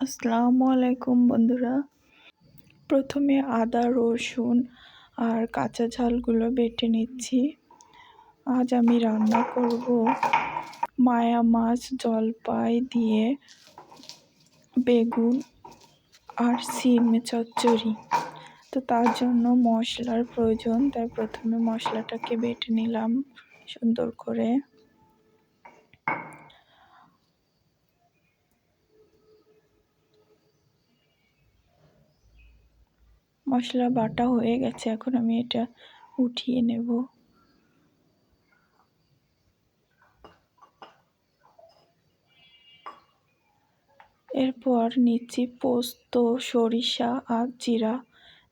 আসসালামু আলাইকুম বন্ধুরা। প্রথমে আদা, রসুন আর কাঁচা ঝালগুলো বেটে নিচ্ছি। আজ আমি রান্না করব মায়া মাছ জলপাই দিয়ে বেগুন আর সিম চচ্চড়ি। তো তার জন্য মশলার প্রয়োজন, তাই প্রথমে মশলাটাকে বেটে নিলাম সুন্দর করে। মশলা বাটা হয়ে গেছে, এখন আমি এটা উঠিয়ে নেব। এরপর নিচ্ছি পোস্ত, সরিষা আর জিরা,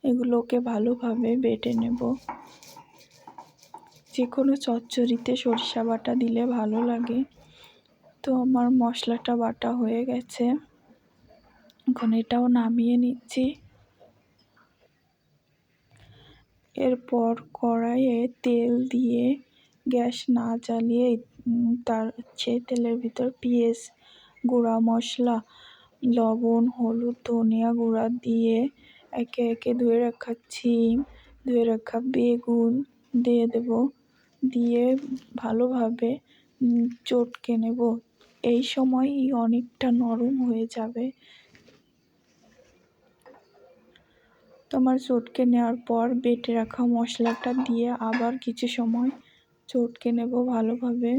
এগুলোকে ভালোভাবে বেটে নেব। যে কোনো চচ্চড়িতে সরিষা বাটা দিলে ভালো লাগে। তো আমার মশলাটা বাটা হয়ে গেছে, এখন এটাও নামিয়ে নিচ্ছি। এরপর কড়াইয়ে তেল দিয়ে গ্যাস না জ্বালিয়ে সেই তেলের ভিতর পেঁয়াজ, গুঁড়া মশলা, লবণ, হলুদ, ধনিয়া গুঁড়া দিয়ে একে একে ধুয়ে রাখা সিম, ধুয়ে রাখা বেগুন দিয়ে দেব। দিয়ে ভালোভাবে চটকে নেব। এই সময় অনেকটা নরম হয়ে যাবে। তোমার চটকে নেওয়ার পর বেটে রাখা মশলাটা দিয়ে আবার কিছু সময় চটকে নেব ভালোভাবে।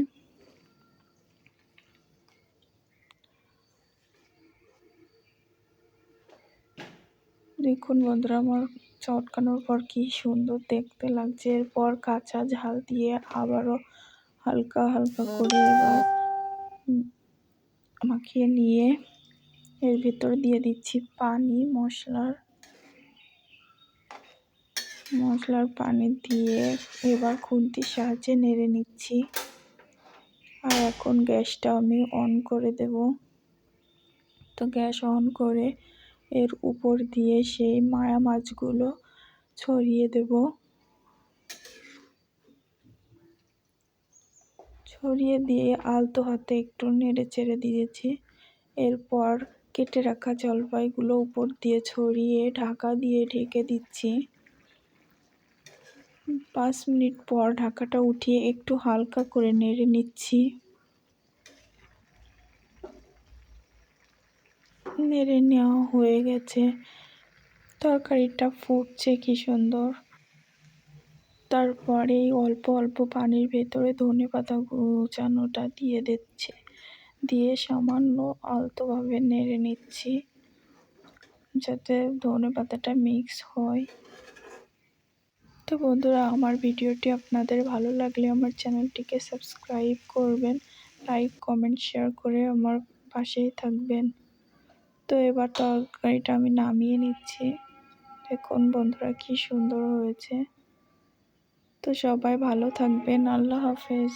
দেখুন বন্ধুরা, আমার চটকানোর পর কি সুন্দর দেখতে লাগছে। এরপর কাঁচা ঝাল দিয়ে আবারও হালকা হালকা করে এবার মাখিয়ে নিয়ে এর ভিতর দিয়ে দিচ্ছি পানি, মশলার পানি দিয়ে এবার খুন্তির সাহায্যে নেড়ে নিচ্ছি। আর এখন গ্যাসটা আমি অন করে দেব। তো গ্যাস অন করে এর উপর দিয়ে সেই মায়া মাছগুলো ছড়িয়ে দেব। ছড়িয়ে দিয়ে আলতো হাতে একটু নেড়ে চেড়ে দিয়েছি। এরপর কেটে রাখা জলপাইগুলো উপর দিয়ে ছড়িয়ে ঢাকা দিয়ে ঢেকে দিচ্ছি। 5 মিনিট পর ঢাকাটা উঠিয়ে একটু হালকা করে নেড়ে নিচ্ছি। নেড়ে নেওয়া হয়ে গেছে, তরকারিটা ফুটছে কি সুন্দর। তারপরে অল্প অল্প পানির ভেতরে ধনেপাতা কুচানোটা দিয়ে দিচ্ছে, দিয়ে সামান্য আলতোভাবে নেড়ে নিচ্ছি যাতে ধনেপাতাটা মিক্স হয়। তো বন্ধুরা, আমার ভিডিওটি আপনাদের ভালো লাগলে আমার চ্যানেলটিকে সাবস্ক্রাইব করবেন, লাইক, কমেন্ট, শেয়ার করে আমার পাশেই থাকবেন। তো এবার তরকারিটা আমি নামিয়ে নিচ্ছি। দেখুন বন্ধুরা কি সুন্দর হয়েছে। তো সবাই ভালো থাকবেন। আল্লাহ হাফেজ।